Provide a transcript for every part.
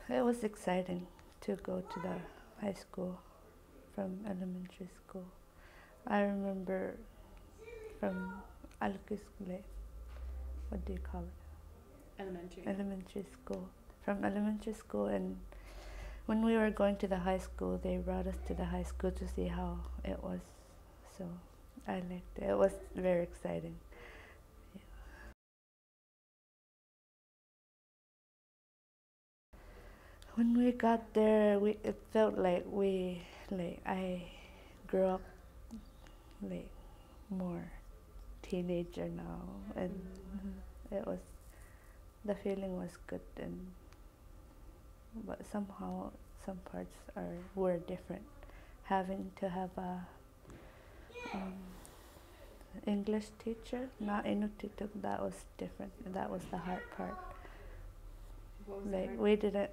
It was exciting to go to the high school from elementary school. I remember from what do you call it? Elementary school. From elementary school, and when we were going to the high school, they brought us to the high school to see how it was. So I liked it. It was very exciting. Yeah. When we got there, it felt like I grew up like more teenager now, and it was, the feeling was good, and but somehow some parts were different. Having to have a English teacher, not Inuit, that was different. That was the hard part. Like we didn't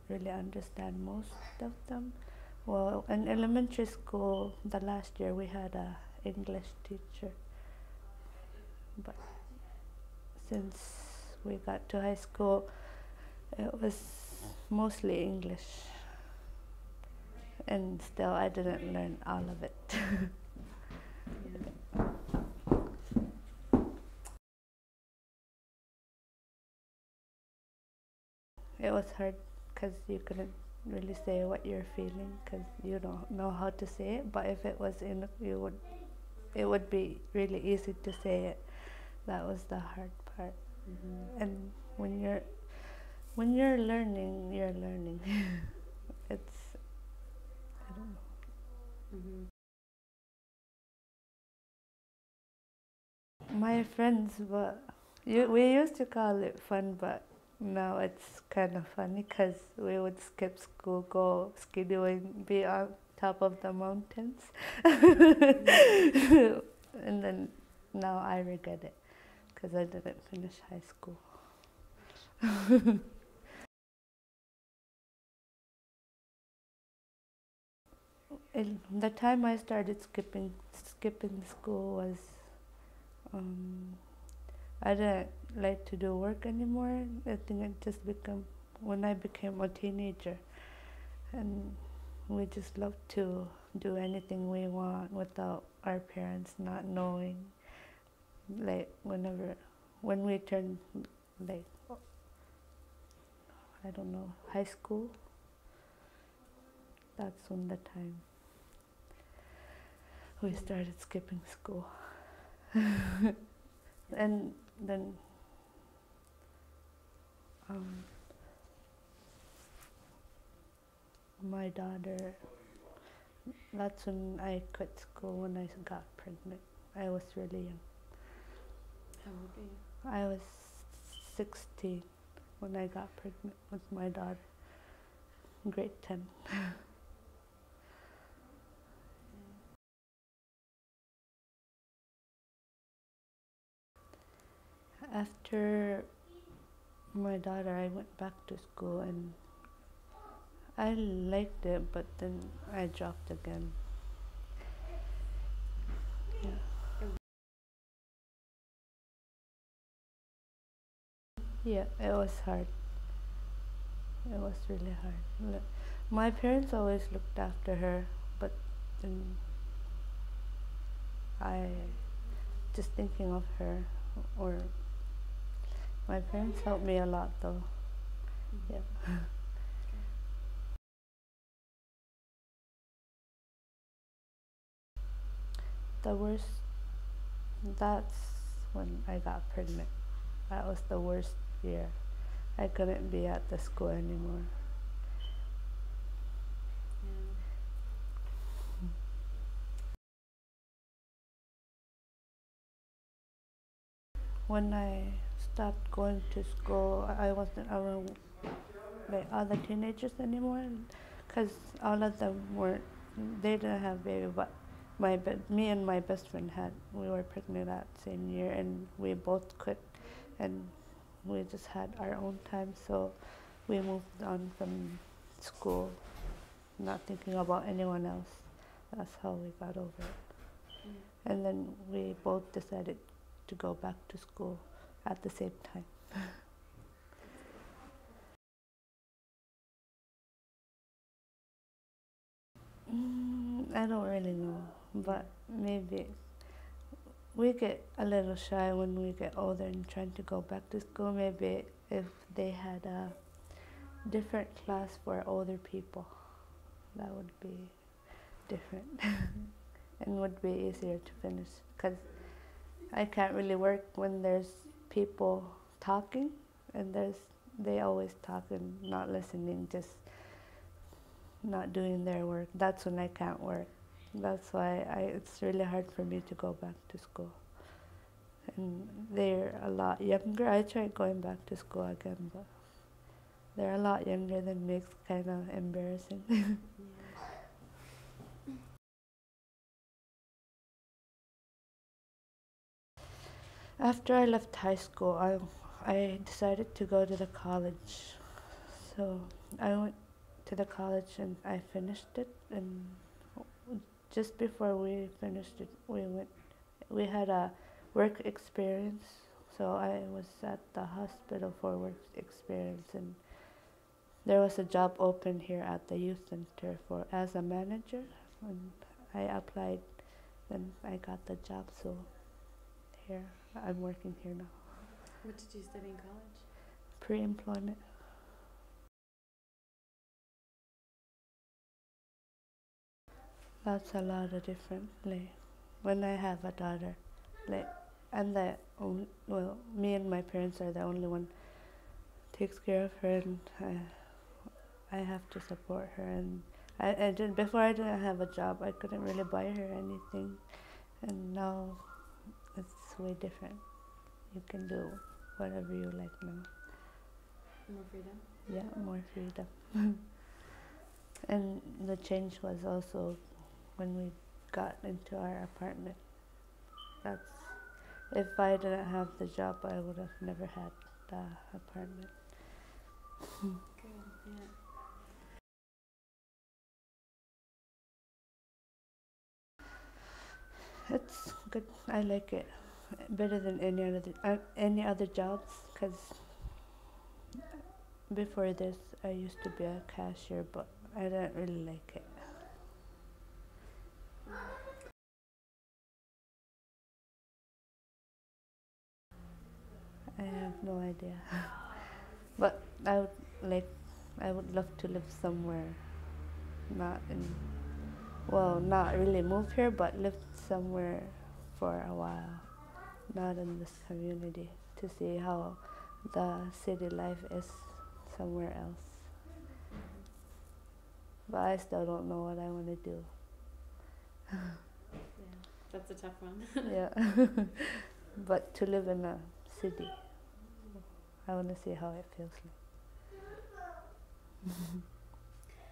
really understand most of them. Well, in elementary school, the last year we had a English teacher, but since we got to high school, it was mostly English, and still I didn't learn all of it. It was hard because you couldn't really say what you're feeling because you don't know how to say it. But if it was in, it would be really easy to say it. That was the hard part. And when you're learning, you're learning. It's, I don't know. My friends, but we used to call it fun, but now it's kind of funny because we would skip school, go skiing, be on top of the mountains. And then now I regret it because I didn't finish high school. The time I started skipping school was, I didn't like to do work anymore. I think it just became when I became a teenager, and we just loved to do anything we want without our parents not knowing. Like when we turned, like, I don't know, high school, that's when the time we started skipping school. And then my daughter, that's when I quit school, when I got pregnant. I was really young. How old were you? I was 16 when I got pregnant with my daughter, grade 10. After my daughter, I went back to school, and I liked it, but then I dropped again. Yeah, it was hard. It was really hard. My parents always looked after her, but then I just thinking of her, or my parents helped me a lot though. Yeah. The worst, that's when I got pregnant. That was the worst year. I couldn't be at the school anymore. When I stopped going to school, I wasn't around like other teenagers anymore, because all of them they didn't have baby, but me and my best friend we were pregnant that same year, and we both quit, and we just had our own time, so we moved on from school, not thinking about anyone else. That's how we got over it. And then we both decided to go back to school at the same time. I don't really know, but maybe we get a little shy when we get older and trying to go back to school. Maybe if they had a different class for older people, that would be different and would be easier to finish. Because I can't really work when there's people talking and they always talk and not listening, just not doing their work. That's when I can't work. That's why it's really hard for me to go back to school. And they're a lot younger. I tried going back to school again, but they're a lot younger than me. It's kind of embarrassing. After I left high school, I decided to go to the college. So I went to the college and I finished it. And just before we finished it, we had a work experience. So I was at the hospital for work experience, and there was a job open here at the youth center as a manager, and I applied, and I got the job. So here I'm working here now. What did you study in college? Pre-employment. That's a lot of different. Like when I have a daughter, like me and my parents are the only one takes care of her, and I have to support her. And I did before I didn't have a job. I couldn't really buy her anything, and now it's way different. You can do whatever you like now. More freedom? Yeah, more freedom. And the change was also when we got into our apartment. If I didn't have the job, I would have never had the apartment. Good, yeah. It's good. I like it better than any other jobs, because before this I used to be a cashier, but I didn't really like it. I have no idea. But I would love to live somewhere, not really move here, but live somewhere for a while, not in this community, to see how the city life is somewhere else. But I still don't know what I want to do. Yeah, that's a tough one. Yeah. But to live in a city, I want to see how it feels like.